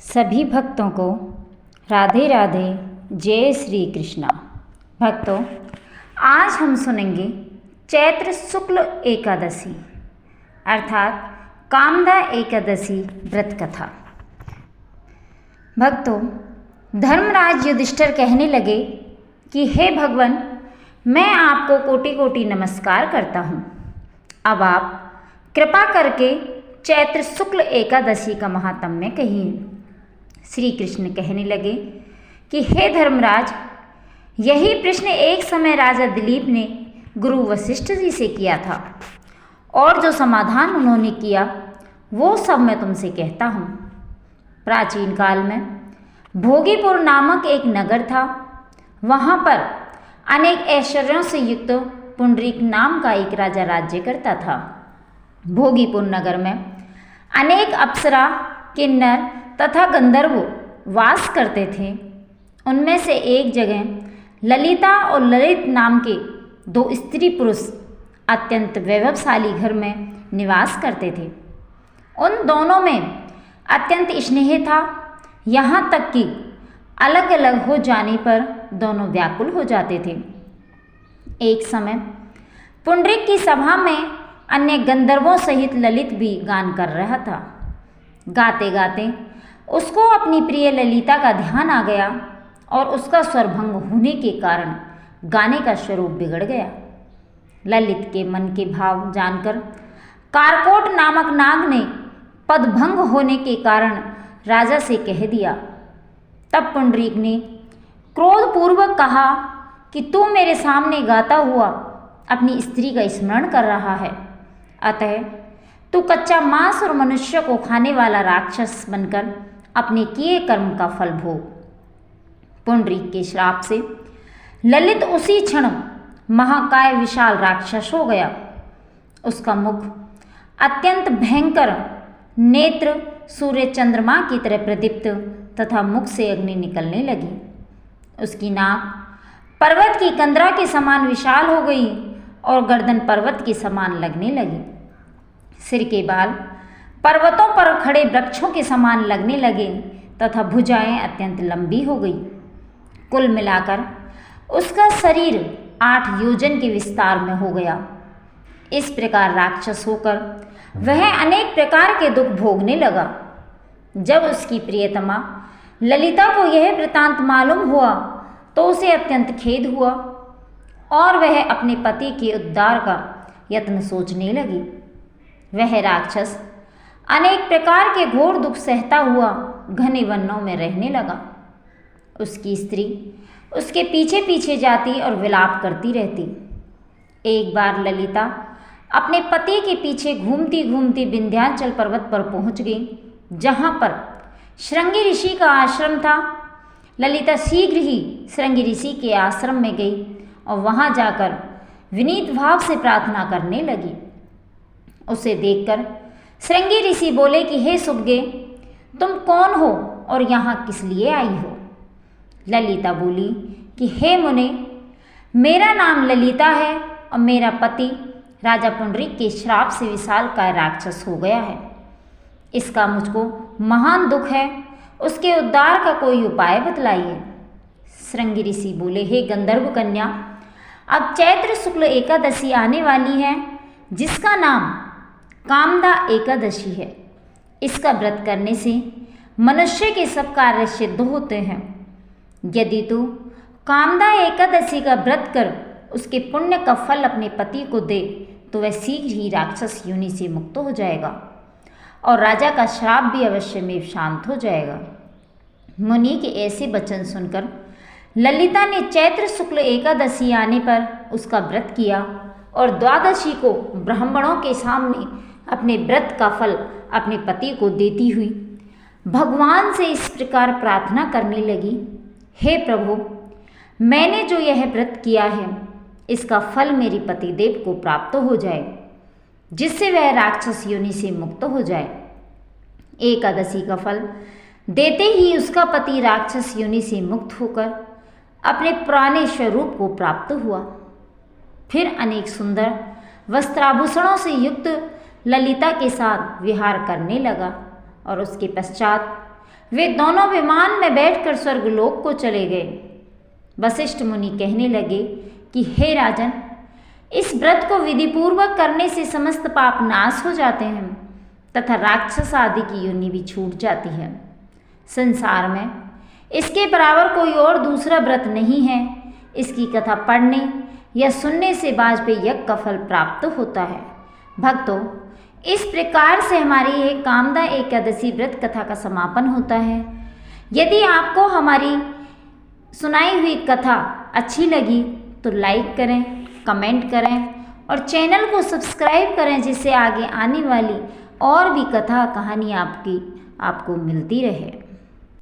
सभी भक्तों को राधे राधे, जय श्री कृष्णा। भक्तों, आज हम सुनेंगे चैत्र शुक्ल एकादशी अर्थात कामदा एकादशी व्रत कथा। भक्तों, धर्मराज युधिष्ठिर कहने लगे कि हे भगवान, मैं आपको कोटि कोटि नमस्कार करता हूँ। अब आप कृपा करके चैत्र शुक्ल एकादशी का महात्म्य कहिए। श्री कृष्ण कहने लगे कि हे धर्मराज, यही प्रश्न एक समय राजा दिलीप ने गुरु वशिष्ठ जी से किया था और जो समाधान उन्होंने किया वो सब मैं तुमसे कहता हूँ। प्राचीन काल में भोगीपुर नामक एक नगर था। वहाँ पर अनेक ऐश्वर्यों से युक्त पुंडरीक नाम का एक राजा राज्य करता था। भोगीपुर नगर में अनेक अप्सरा, किन्नर तथा गंधर्व वास करते थे। उनमें से एक जगह ललिता और ललित नाम के दो स्त्री पुरुष अत्यंत वैभवशाली घर में निवास करते थे। उन दोनों में अत्यंत स्नेह था, यहाँ तक कि अलग अलग हो जाने पर दोनों व्याकुल हो जाते थे। एक समय पुंडरीक की सभा में अन्य गंधर्वों सहित ललित भी गान कर रहा था। गाते गाते उसको अपनी प्रिय ललिता का ध्यान आ गया और उसका स्वरभंग होने के कारण गाने का स्वरूप बिगड़ गया। ललित के मन के भाव जानकर कारकोट नामक नाग ने पदभंग होने के कारण राजा से कह दिया। तब पुंडरीक ने क्रोधपूर्वक कहा कि तू मेरे सामने गाता हुआ अपनी स्त्री का स्मरण कर रहा है, अतः तू कच्चा मांस और मनुष्य को खाने वाला राक्षस बनकर अपने किए कर्म का फल भोग। पुंडरीक के श्राप से ललित उसी क्षण महाकाय विशाल राक्षस हो गया। उसका मुख अत्यंत भयंकर, नेत्र सूर्य चंद्रमा की तरह प्रदीप्त तथा मुख से अग्नि निकलने लगी। उसकी नाक पर्वत की कंदरा के समान विशाल हो गई और गर्दन पर्वत के समान लगने लगी। सिर के बाल पर्वतों पर खड़े वृक्षों के समान लगने लगे तथा भुजाएं अत्यंत लंबी हो गई। कुल मिलाकर उसका शरीर 8 योजन के विस्तार में हो गया। इस प्रकार राक्षस होकर वह अनेक प्रकार के दुख भोगने लगा। जब उसकी प्रियतमा ललिता को यह वृतांत मालूम हुआ तो उसे अत्यंत खेद हुआ और वह अपने पति के उद्धार का यत्न सोचने लगी। वह राक्षस अनेक प्रकार के घोर दुख सहता हुआ घने वनों में रहने लगा। उसकी स्त्री उसके पीछे पीछे जाती और विलाप करती रहती। एक बार ललिता अपने पति के पीछे घूमती घूमती विंध्याचल पर्वत पर पहुंच गई, जहां पर श्रृंगी ऋषि का आश्रम था। ललिता शीघ्र ही श्रृंगी ऋषि के आश्रम में गई और वहां जाकर विनीत भाव से प्रार्थना करने लगी। उसे देखकर श्रृंगी ऋषि बोले कि हे सुभगे, तुम कौन हो और यहाँ किस लिए आई हो? ललिता बोली कि हे मुने, मेरा नाम ललिता है और मेरा पति राजा पुंडरीक के श्राप से विशालकाय राक्षस हो गया है। इसका मुझको महान दुख है, उसके उद्धार का कोई उपाय बतलाइए। श्रृंगी ऋषि बोले, हे गंधर्व कन्या, अब चैत्र शुक्ल एकादशी आने वाली है, जिसका नाम कामदा एकादशी है। इसका व्रत करने से मनुष्य के सब कार्य सिद्ध होते हैं। यदि तू कामदा एकादशी का व्रत कर उसके पुण्य का फल अपने पति को दे तो वह शीघ्र ही राक्षस योनि से मुक्त हो जाएगा और राजा का श्राप भी अवश्य में शांत हो जाएगा। मुनि के ऐसे वचन सुनकर ललिता ने चैत्र शुक्ल एकादशी आने पर उसका व्रत किया और द्वादशी को ब्राह्मणों के सामने अपने व्रत का फल अपने पति को देती हुई भगवान से इस प्रकार प्रार्थना करने लगी, हे प्रभु, मैंने जो यह व्रत किया है इसका फल मेरे पतिदेव को प्राप्त हो जाए, जिससे वह राक्षस योनि से मुक्त हो जाए। एकादशी का फल देते ही उसका पति राक्षस योनि से मुक्त होकर अपने पुराने स्वरूप को प्राप्त हुआ। फिर अनेक सुंदर वस्त्राभूषणों से युक्त ललिता के साथ विहार करने लगा और उसके पश्चात वे दोनों विमान में बैठकर स्वर्गलोक को चले गए। वशिष्ठ मुनि कहने लगे कि हे राजन, इस व्रत को विधिपूर्वक करने से समस्त पाप नाश हो जाते हैं तथा राक्षस आदि की योनि भी छूट जाती है। संसार में इसके बराबर कोई और दूसरा व्रत नहीं है। इसकी कथा पढ़ने या सुनने से वाजपेयी यज्ञ का फल प्राप्त होता है। भक्तों, इस प्रकार से हमारी एक कामदा एकादशी व्रत कथा का समापन होता है। यदि आपको हमारी सुनाई हुई कथा अच्छी लगी तो लाइक करें, कमेंट करें और चैनल को सब्सक्राइब करें, जिससे आगे आने वाली और भी कथा कहानी आपको मिलती रहे।